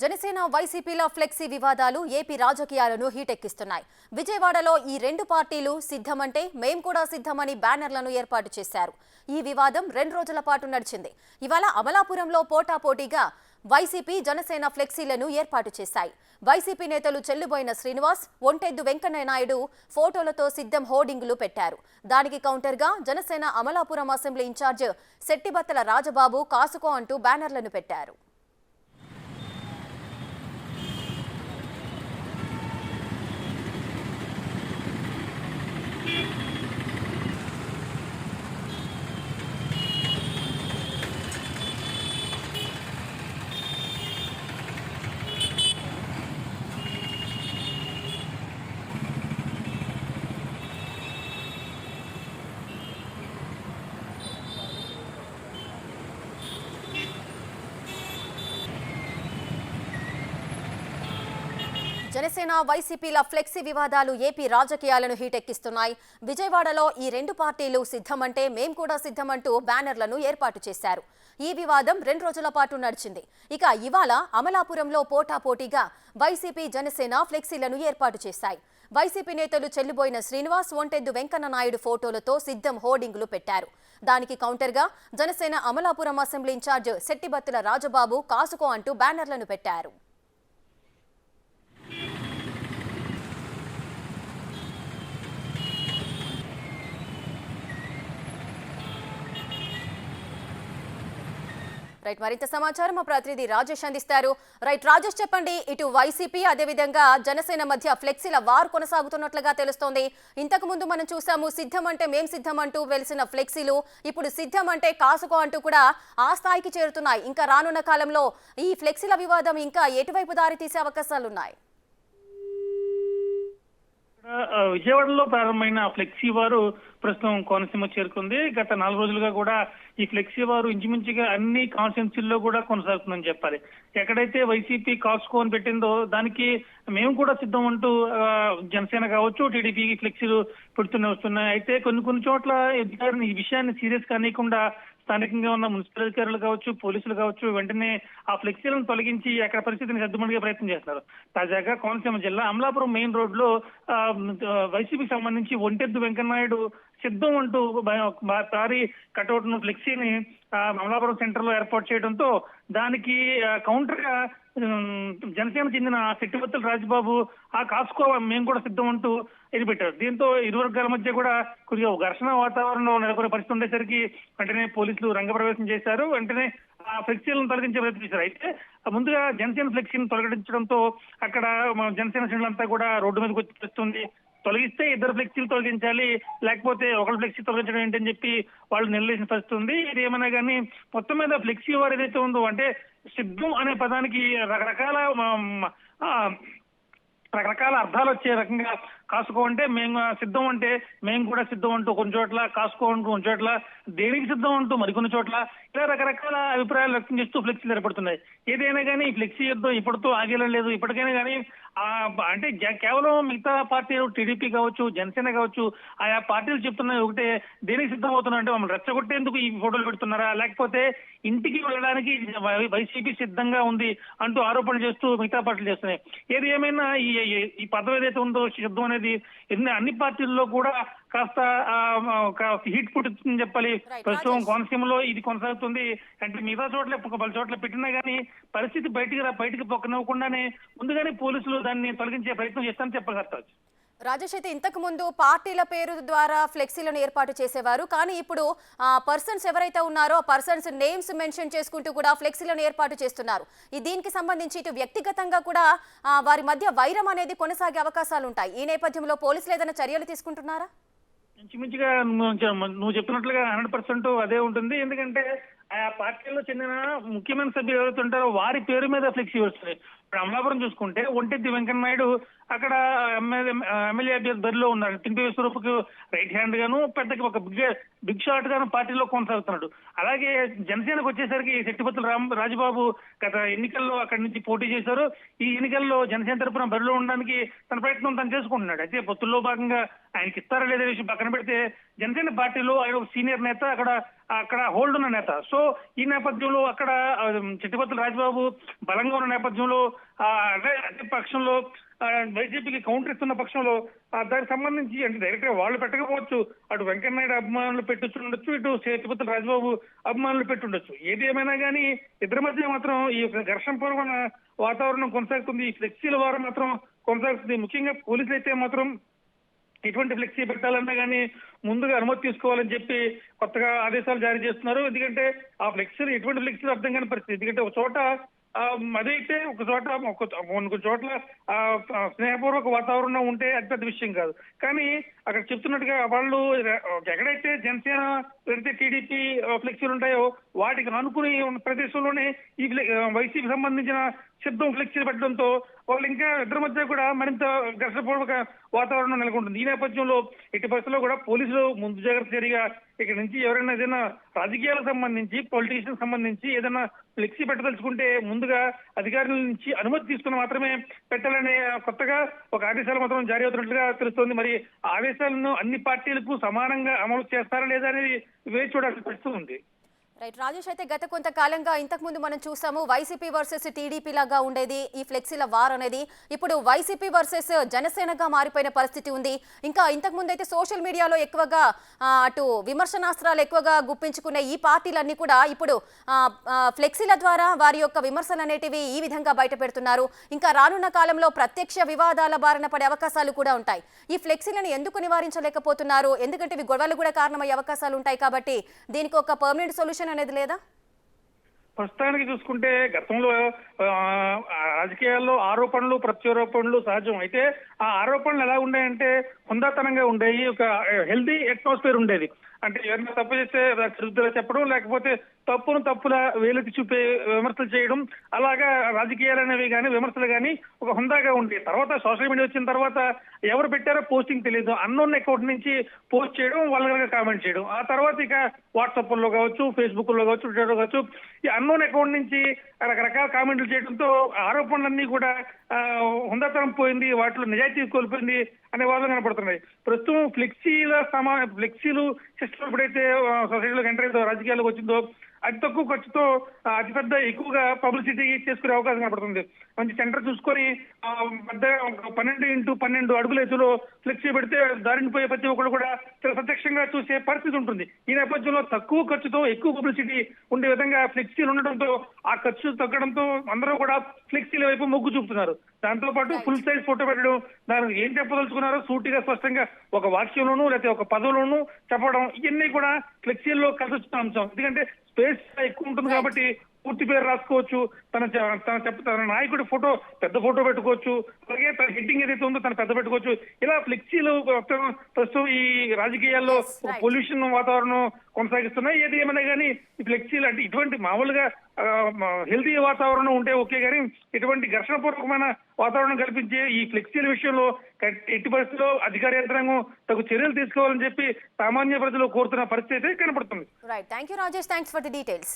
Janasena వైసీపీల flexi వివాదాలు AP రాజకీయాలను హీటెక్కిస్తున్నాయి. విజయవాడలో ఈ రెండు పార్టీలు సిద్ధమంటే మేం కూడా సిద్ధమని బ్యానర్లను ఏర్పాటు చేశారు. ఈ వివాదం 2 రోజుల పాటు నడిచింది. ఇవాళ అమలాపురంలో పోటాపోటీగా వైసీపీ జనసేన ఫ్లెక్సీలను ఏర్పాటు చేశాయి. వైసీపీ నేతలు చెల్లుబోయిన శ్రీనివాస్, ఒంటెద్దు వెంకయ్య నాయుడు ఫోటోలతో సిద్ధం హోర్డింగులు పెట్టారు. దానికి కౌంటర్గా జనసేన అమలాపురం అసెంబ్లీ ఇన్ఛార్జ్ శెట్టిబత్తల రాజబాబు కాసుకో అంటూ బ్యానర్లను పెట్టారు. జనసేన వైసీపీల ఫ్లెక్సీ వివాదాలు ఏపీ రాజకీయాలను హీటెక్కిస్తున్నాయి. విజయవాడలో ఈ రెండు పార్టీలు సిద్ధమంటే మేం కూడా సిద్ధమంటూ బ్యానర్లను ఏర్పాటు చేశారు. ఈ వివాదం 2 రోజుల పాటు నడిచింది. ఇక ఇవాళ అమలాపురంలో పోటాపోటీగా వైసీపీ జనసేన ఫ్లెక్సీలను ఏర్పాటు చేశాయి. వైసీపీ నేతలు చెల్లుబోయిన శ్రీనివాస్, ఒంటెద్దు వెంకయ్య నాయుడు ఫోటోలతో సిద్ధం హోర్డింగులు పెట్టారు. దానికి కౌంటర్గా జనసేన అమలాపురం అసెంబ్లీ ఇన్ఛార్జ్ శెట్టిబత్తుల రాజబాబు కాసుకో అంటూ బ్యానర్లను పెట్టారు. రైట్, మరింత సమాచారం మా ప్రతినిధి రాజేష్ అందిస్తారు. రైట్ రాజేష్, చెప్పండి. ఇటు వైసీపీ అదేవిధంగా జనసేన మధ్య ఫ్లెక్సీల వార్ కొనసాగుతున్నట్లుగా తెలుస్తోంది. ఇంతకు ముందు మనం చూసాము సిద్ధం అంటే మేం సిద్ధం అంటూ వెలిసిన ఫ్లెక్సీలు ఇప్పుడు సిద్ధం అంటే కాసుకో అంటూ కూడా ఆ స్థాయికి చేరుతున్నాయి. ఇంకా రానున్న కాలంలో ఈ ఫ్లెక్సీల వివాదం ఇంకా ఎటువైపు దారి తీసే అవకాశాలున్నాయి? విజయవాడలో ప్రారంభమైన ఫ్లెక్సీ వారు ప్రస్తుతం కోనసీమ చేరుకుంది. గత 4 రోజులుగా కూడా ఈ ఫ్లెక్సీ వారు ఇంచుమించుగా అన్ని కాన్స్టిట్యున్సీల్లో కూడా కొనసాగుతుందని చెప్పాలి. ఎక్కడైతే వైసీపీ కాస్కో అని పెట్టిందో దానికి మేము కూడా సిద్ధం అంటూ జనసేన కావచ్చు, టీడీపీ ఫ్లెక్సీలు పెడుతూనే వస్తున్నాయి. అయితే కొన్ని చోట్ల ఈ విషయాన్ని సీరియస్ కానీయకుండా స్థానికంగా ఉన్న మున్సిపల్ అధికారులు కావచ్చు, పోలీసులు కావచ్చు వెంటనే ఆ ఫ్లెక్సీలను తొలగించి అక్కడ పరిస్థితిని సర్దుమణిగే ప్రయత్నం చేస్తున్నారు. తాజాగా కోనసీమ జిల్లా అమలాపురం మెయిన్ రోడ్ లో వైసీపీకి సంబంధించి ఒంటెద్దు వెంకయ్య నాయుడు సిద్ధం అంటూ భారీ కటౌట్ ను ఫ్లెక్సీని అమలాపురం సెంటర్ లో ఏర్పాటు చేయడంతో దానికి కౌంటర్ గా జనసేన చెందిన శెట్టిబత్తుల రాజబాబు ఆ కాసుకో మేము కూడా సిద్ధం అంటూ ఎదిపెట్టారు. దీంతో ఇరు వర్గాల మధ్య కూడా కొద్దిగా ఘర్షణ వాతావరణంలో నెలకొనే పరిస్థితి ఉండేసరికి వెంటనే పోలీసులు రంగప్రవేశం చేశారు. వెంటనే ఆ ఫ్లెక్సీలను తొలగించే ప్రయత్నం చేశారు. అయితే ముందుగా జనసేన ఫ్లెక్సీని తొలగించడంతో అక్కడ జనసేన శ్రేణులంతా కూడా రోడ్డు మీదకి వచ్చి వస్తుంది. తొలగిస్తే 2 ఫ్లెక్సీలు తొలగించాలి, లేకపోతే ఒకళ్ళు ఫ్లెక్సీ తొలగించడం ఏంటని చెప్పి వాళ్ళు నిలదీసిన పరిస్థితి ఉంది. ఇది ఏమైనా కానీ మొత్తం మీద ఫ్లెక్సీ వారు ఏదైతే ఉందో అంటే సిద్ధం అనే పదానికి రకరకాల అర్థాలు వచ్చే రకంగా కాసుకో అంటే మేము సిద్ధం అంటే మేము కూడా సిద్ధం అంటూ కొన్ని చోట్ల, కాసుకో అంటూ కొన్ని చోట్ల, దేనికి సిద్ధం అంటూ మరికొన్ని చోట్ల ఇలా రకరకాల అభిప్రాయాలు వ్యక్తం చేస్తూ ఫ్లెక్సీలు ఏర్పడుతున్నాయి. ఏదైనా కానీ ఈ ఫ్లెక్సీ యుద్ధం ఇప్పటితో ఆగేలా లేదు. ఇప్పటికైనా కానీ అంటే కేవలం మిగతా పార్టీలు టీడీపీ కావచ్చు, జనసేన కావచ్చు ఆయా పార్టీలు చెప్తున్నాయి ఒకటే, దేనికి సిద్ధం అవుతున్నా అంటే మమ్మల్ని రెచ్చగొట్టేందుకు ఈ ఫోటోలు పెడుతున్నారా, లేకపోతే ఇంటికి వెళ్ళడానికి వైసీపీ సిద్ధంగా ఉంది అంటూ ఆరోపణలు చేస్తూ మిగతా పార్టీలు చేస్తున్నాయి. ఏది ఏమైనా ఈ పదవి ఏదైతే ఉందో సిద్ధం అనేది అన్ని పార్టీల్లో కూడా కాస్త హీట్ పుట్టిందని చెప్పాలి. ప్రస్తుతం కోనసీమలో ఇది కొనసాగుతుంది. అంటే మిగతా చోట్ల పలు చోట్ల పెట్టినా గానీ పరిస్థితి బయటికి పొక్కనివ్వకుండానే ముందుగానే పోలీసులు దాన్ని తొలగించే ప్రయత్నం చేస్తారని చెప్పగలుగుతారు. రాజేష్, అయితే ఇంతకు ముందు పార్టీల పేరు ద్వారా ఫ్లెక్సీలను ఏర్పాటు చేసేవారు, కానీ ఇప్పుడు పర్సన్స్ ఎవరైతే ఉన్నారో పర్సన్స్ నేమ్స్ మెన్షన్ చేసుకుంటూ కూడా ఫ్లెక్సీలను ఏర్పాటు చేస్తున్నారు. దీనికి సంబంధించి ఇటు వ్యక్తిగతంగా కూడా వారి మధ్య వైరం అనేది కొనసాగే అవకాశాలు ఉంటాయి. ఈ నేపథ్యంలో పోలీసులు ఏదైనా చర్యలు తీసుకుంటున్నారా? ఇంచుమించుగా నువ్వు చెప్పినట్లుగా 100% అదే ఉంటుంది. ఎందుకంటే ఆయా పార్టీల్లో చెందిన ముఖ్యమైన సభ్యులు ఎవరైతే ఉంటారో వారి పేరు మీద ఫ్లెక్సీ వస్తున్నాయి. ఇప్పుడు అమలాపురం చూసుకుంటే ఒంటెద్ది వెంకయ్య నాయుడు అక్కడ ఎమ్మెల్యే అభ్యర్థి బరిలో ఉన్నారు. తింపి విశ్వరూపుకు రైట్ హ్యాండ్ గాను, పెద్దకి ఒక బిగ్ షాట్ గా పార్టీలో కొనసాగుతున్నాడు. అలాగే జనసేనకు వచ్చేసరికి శెట్టిపత్తుల రాజబాబు గత ఎన్నికల్లో అక్కడి నుంచి పోటీ చేశారు. ఈ ఎన్నికల్లో జనసేన తరపున బరిలో ఉండడానికి తన ప్రయత్నం తను చేసుకుంటున్నాడు. అయితే పొత్తుల్లో భాగంగా ఆయనకి ఇస్తారా లేదా విషయం పక్కన పెడితే జనసేన పార్టీలో ఆయన ఒక సీనియర్ నేత, అక్కడ హోల్డ్ ఉన్న నేత. సో ఈ నేపథ్యంలో అక్కడ చెట్టిపత్తుల రాజబాబు బలంగా ఉన్న నేపథ్యంలో అదే పక్షంలో వైసీపీకి కౌంటర్ ఇస్తున్న పక్షంలో దానికి సంబంధించి అంటే డైరెక్ట్ గా వాళ్ళు పెట్టకపోవచ్చు, అటు వెంకయ్యనాయుడు అభిమానులు ఉండొచ్చు, ఇటు చెట్టిపత్తుల రాజబాబు అభిమానులు పెట్టుండొచ్చు. ఏది ఏమైనా కానీ ఇద్దరి మధ్య మాత్రం ఈ ఘర్షణ పూర్వమైన వాతావరణం కొనసాగుతుంది. ఈ ఫ్లెక్సీల వారం మాత్రం కొనసాగుతుంది. ముఖ్యంగా పోలీసులు అయితే మాత్రం ఎటువంటి ఫ్లెక్సీ పెట్టాలన్నా కానీ ముందుగా అనుమతి తీసుకోవాలని చెప్పి కొత్తగా ఆదేశాలు జారీ చేస్తున్నారు. ఎందుకంటే ఆ ఫ్లెక్సీలు ఎటువంటి ఫ్లెక్సీలు అర్థం కాని పరిస్థితి. ఎందుకంటే ఒక చోట అదైతే ఒక చోట కొన్ని చోట్ల స్నేహపూర్వక వాతావరణం ఉంటే అది పెద్ద విషయం కాదు. కానీ అక్కడ చెప్తున్నట్టుగా వాళ్ళు ఎక్కడైతే జనసేన లేకపోతే టీడీపీ ఫ్లెక్సీలు ఉంటాయో వాటికి అనుకుని ఉన్న ప్రదేశంలోనే ఈ వైసీపీ సంబంధించిన శబ్దం ఫ్లెక్సీలు పెట్టడంతో వాళ్ళు ఇంకా ఇద్దరి మధ్య కూడా మరింత ఘర్షణపూర్వక వాతావరణం నెలకొంటుంది. ఈ నేపథ్యంలో ఎట్టి పరిస్థితుల్లో కూడా పోలీసులు ముందు జాగ్రత్త చర్యగా ఇక్కడ నుంచి ఎవరైనా ఏదైనా రాజకీయాలకు సంబంధించి పొలిటీషియన్ సంబంధించి ఏదైనా ఫ్లెక్సీ పెట్టదలుచుకుంటే ముందుగా అధికారుల నుంచి అనుమతి తీసుకుని మాత్రమే పెట్టాలనే కొత్తగా ఒక ఆదేశాలు మాత్రం జారీ అవుతున్నట్లుగా తెలుస్తోంది. మరి ఆదేశాలను అన్ని పార్టీలకు సమానంగా అమలు చేస్తారా లేదా అనేది వేచి చూడాల్సిన పరిస్థితి ఉంది. రైట్ రాజేష్, అయితే గత కొంతకాలంగా ఇంతకుముందు మనం చూసాము వైసీపీ వర్సెస్ టీడీపీ లాగా ఉండేది ఈ ఫ్లెక్సీల వార్ అనేది. ఇప్పుడు వైసీపీ వర్సెస్ జనసేనగా మారిపోయిన పరిస్థితి ఉంది. ఇంకా ఇంతకుముందు అయితే సోషల్ మీడియాలో ఎక్కువగా అటు విమర్శనాస్త్రాలు ఎక్కువగా గుప్పించుకునే ఈ పార్టీలన్నీ కూడా ఇప్పుడు ఫ్లెక్సీల ద్వారా వారి యొక్క విమర్శలు అనేటివి ఈ విధంగా బయట పెడుతున్నారు. ఇంకా రానున్న కాలంలో ప్రత్యక్ష వివాదాల బారిన పడే అవకాశాలు కూడా ఉంటాయి. ఈ ఫ్లెక్సీలను ఎందుకు నివారించలేకపోతున్నారు? ఎందుకంటే ఇవి గొడవలు కూడా కారణమయ్యే అవకాశాలు ఉంటాయి కాబట్టి దీనికి ఒక పర్మనెంట్ సొల్యూషన్ అనేది లేదా? ప్రస్తుతానికి చూసుకుంటే గతంలో రాజకీయాల్లో ఆరోపణలు ప్రత్యారోపణలు సహజం. అయితే ఆ ఆరోపణలు ఎలా ఉన్నాయంటే హుందాతనంగా ఉండేవి, ఒక హెల్దీ అట్మాస్ఫియర్ ఉండేది. అంటే ఎవరైనా తప్పు చేస్తే చదువుతులా చెప్పడం, లేకపోతే తప్పుల వేలెత్తి చూపే విమర్శలు చేయడం, అలాగా రాజకీయాలు అనేవి కానీ విమర్శలు కానీ ఒక హుందాగా ఉండే. తర్వాత సోషల్ మీడియా వచ్చిన తర్వాత ఎవరు పెట్టారో పోస్టింగ్ తెలియదు, అన్నోన్ అకౌంట్ నుంచి పోస్ట్ చేయడం, వాళ్ళ కామెంట్ చేయడం. ఆ తర్వాత ఇక వాట్సాప్ లో కావచ్చు, ఫేస్బుక్ లో కావచ్చు, ట్విట్టర్ లో కావచ్చు, ఈ అన్నోన్ అకౌంట్ నుంచి రకరకాల కామెంట్లు చేయడంతో ఆరోపణలన్నీ కూడా హుందాతనం పోయింది, వాటిలో నిజాయితీ కోల్పోయింది అనే వాదన కనపడుతున్నాయి. ప్రస్తుతం ఫ్లెక్సీలు సిస్టమ్ ఎప్పుడైతే సొసైటీలోకి ఎంటర్ అయిందో, రాజకీయాలకు వచ్చిందో, అతి తక్కువ ఖర్చుతో అతిపెద్ద ఎక్కువగా పబ్లిసిటీ చేసుకునే అవకాశం కనపడుతుంది. మంచి సెంటర్ చూసుకొని పెద్ద 12x12 అడుగుల ఎత్తులో ఫ్లెక్సీ పెడితే దారిని పోయే ప్రతి ఒక్కరు కూడా ప్రత్యక్షంగా చూసే పరిస్థితి ఉంటుంది. ఈ నేపథ్యంలో తక్కువ ఖర్చుతో ఎక్కువ పబ్లిసిటీ ఉండే విధంగా ఫ్లెక్సీలు ఉండడంతో ఆ ఖర్చు తగ్గడంతో అందరూ కూడా ఫ్లెక్సీల వైపు మొగ్గు చూపుతున్నారు. దాంతో పాటు ఫుల్ సైజ్ ఫోటో పెట్టడం, దానికి ఏం చెప్పదలుచుకున్నారో సూటిగా స్పష్టంగా ఒక వాక్యంలోనూ లేకపోతే ఒక పదంలోనూ చెప్పడం, ఇవన్నీ కూడా ఫ్లెక్సీల్లో కలిసి వచ్చిన అంశం. ఎందుకంటే స్పేస్ ఎక్కువ ఉంటుంది కాబట్టి పూర్తి పేరు రాసుకోవచ్చు, తన నాయకుడి ఫోటో పెద్ద ఫోటో పెట్టుకోవచ్చు, అలాగే తన హెడ్డింగ్ ఏదైతే ఉందో తన పెద్ద పెట్టుకోవచ్చు. ఇలా ఫ్లెక్సీలు ప్రస్తుతం ఈ రాజకీయాల్లో పొల్యూషన్ వాతావరణం కొనసాగిస్తున్నాయి. ఏది ఏమైనా కానీ ఈ ఫ్లెక్సీలు అంటే ఇటువంటి మామూలుగా హెల్తీ వాతావరణం ఉంటే ఓకే, కానీ ఇటువంటి ఘర్షణపూర్వకమైన వాతావరణం కల్పించే ఈ ఫ్లెక్సీల విషయంలో ఎట్టి పరిస్థితుల్లో అధికార యంత్రాంగం తగు చర్యలు తీసుకోవాలని చెప్పి సామాన్య ప్రజలు కోరుతున్న పరిస్థితి అయితే కనపడుతుంది. Right, thank you Rajesh, thanks for the details.